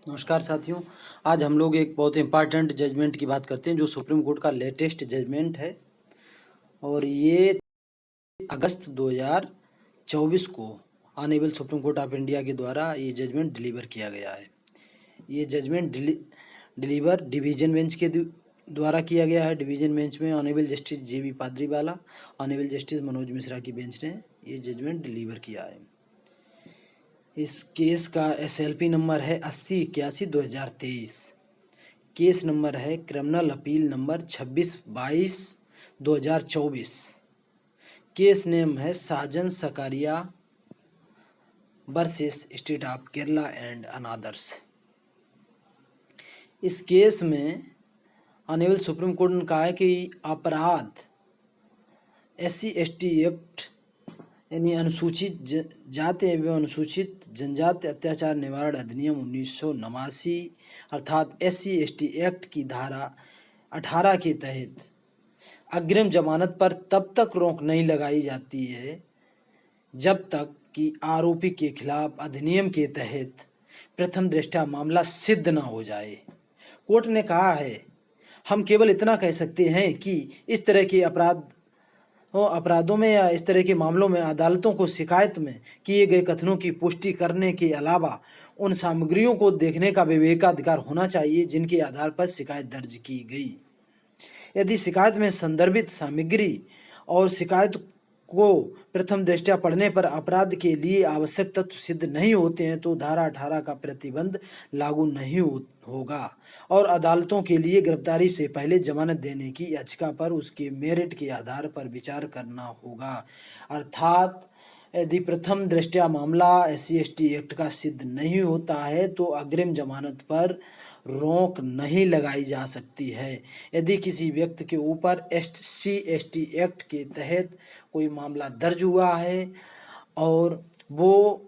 नमस्कार साथियों। आज हम लोग एक बहुत इम्पॉर्टेंट जजमेंट की बात करते हैं जो सुप्रीम कोर्ट का लेटेस्ट जजमेंट है और ये अगस्त 2024 को honourable supreme court of India के द्वारा ये जजमेंट डिलीवर किया गया है। ये जजमेंट डिलीवर डिवीजन बेंच के द्वारा किया गया है। डिवीजन बेंच में honourable justice JB Pardiwala, honourable justice Manoj Mishra की बेंच ने ये जजमेंट डिलीवर किया है। इस केस का SLP नंबर है 8081/2023। केस नंबर है criminal appeal number 26/22/2024। Case name है Sajan Sakariya versus state of Kerala and anothers. इस केस में ऑनरेबल सुप्रीम कोर्ट ने कहा है कि अपराध SC/ST एक्ट यानी अनुसूचित जाति एवं अनुसूचित जनजाति अत्याचार निवारण अधिनियम 1989 अर्थात SC/ST एक्ट की धारा 18 के तहत अग्रिम जमानत पर तब तक रोक नहीं लगाई जाती है जब तक कि आरोपी के खिलाफ अधिनियम के तहत प्रथम दृष्टया मामला सिद्ध न हो जाए। कोर्ट ने कहा है हम केवल इतना कह सकते हैं कि इस तरह के अपराधों में या इस तरह के मामलों में अदालतों को शिकायत में किए गए कथनों की पुष्टि करने के अलावा उन सामग्रियों को देखने का विवेकाधिकार होना चाहिए जिनके आधार पर शिकायत दर्ज की गई। यदि शिकायत में संदर्भित सामग्री और शिकायत को प्रथम दृष्टया पढ़ने पर अपराध के लिए आवश्यक तत्व सिद्ध नहीं होते हैं तो धारा 18 का प्रतिबंध लागू नहीं होगा और अदालतों के लिए गिरफ्तारी से पहले जमानत देने की याचिका पर उसके मेरिट के आधार पर विचार करना होगा। अर्थात यदि प्रथम दृष्टया मामला SC/ST एक्ट का सिद्ध नहीं होता है तो अग्रिम जमानत पर रोक नहीं लगाई जा सकती है। यदि किसी व्यक्ति के ऊपर SC/ST एक्ट के तहत कोई मामला दर्ज हुआ है और वो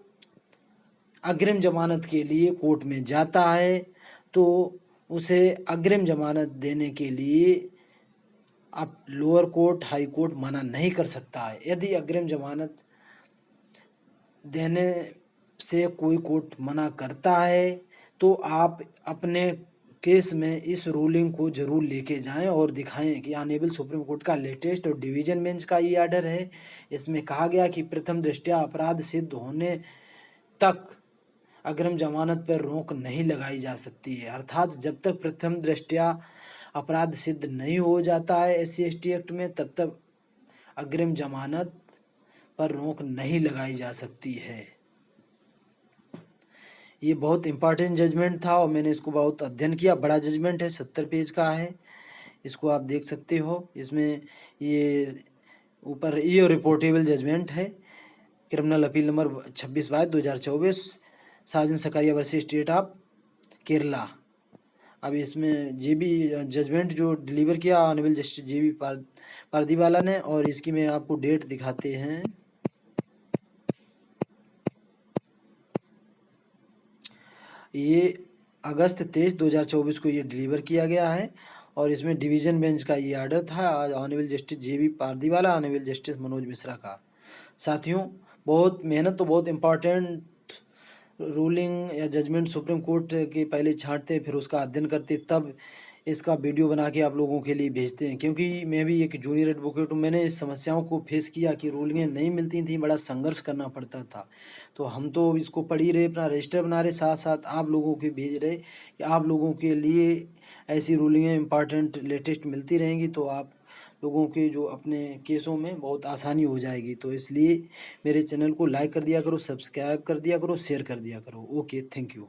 अग्रिम जमानत के लिए कोर्ट में जाता है तो उसे अग्रिम जमानत देने के लिए अब लोअर कोर्ट, हाई कोर्ट मना नहीं कर सकता है। यदि अग्रिम जमानत देने से कोई कोर्ट मना करता है तो आप अपने केस में इस रूलिंग को जरूर लेके जाएं और दिखाएं कि ऑनरेबल सुप्रीम कोर्ट का लेटेस्ट और डिवीजन बेंच का ये आर्डर है। इसमें कहा गया कि प्रथम दृष्टया अपराध सिद्ध होने तक अग्रिम जमानत पर रोक नहीं लगाई जा सकती है। अर्थात जब तक प्रथम दृष्टया अपराध सिद्ध नहीं हो जाता है SC/ST एक्ट में तब तक अग्रिम जमानत पर रोक नहीं लगाई जा सकती है। ये बहुत इम्पॉर्टेंट जजमेंट था और मैंने इसको बहुत अध्ययन किया। बड़ा जजमेंट है, 70 पेज का है। इसको आप देख सकते हो। इसमें ये ऊपर ये रिपोर्टेबल जजमेंट है। Criminal appeal number 26/2024 Sajan Sakariya versus state of Kerala. अब इसमें JB जजमेंट जो डिलीवर किया ऑनरेबल जस्टिस JB पारदीवाला ने और इसकी मैं आपको डेट दिखाते हैं। ये अगस्त 23, 2024 को ये डिलीवर किया गया है और इसमें डिवीजन बेंच का ये आर्डर था honourable justice JB Pardiwala, honourable justice Manoj Mishra का। साथियों, बहुत मेहनत तो बहुत इम्पॉर्टेंट रूलिंग या जजमेंट सुप्रीम कोर्ट के पहले छांटते फिर उसका अध्ययन करते तब इसका वीडियो बना के आप लोगों के लिए भेजते हैं, क्योंकि मैं भी एक जूनियर एडवोकेट हूँ। मैंने इस समस्याओं को फेस किया कि रूलिंगें नहीं मिलती थी, बड़ा संघर्ष करना पड़ता था। तो हम तो इसको पढ़ ही रहे, अपना रजिस्टर बना रहे, साथ साथ आप लोगों के भेज रहे कि आप लोगों के लिए ऐसी रूलिंगें इंपॉर्टेंट लेटेस्ट मिलती रहेंगी तो आप लोगों के जो अपने केसों में बहुत आसानी हो जाएगी। तो इसलिए मेरे चैनल को लाइक कर दिया करो, सब्सक्राइब कर दिया करो, शेयर कर दिया करो। Okay, thank you.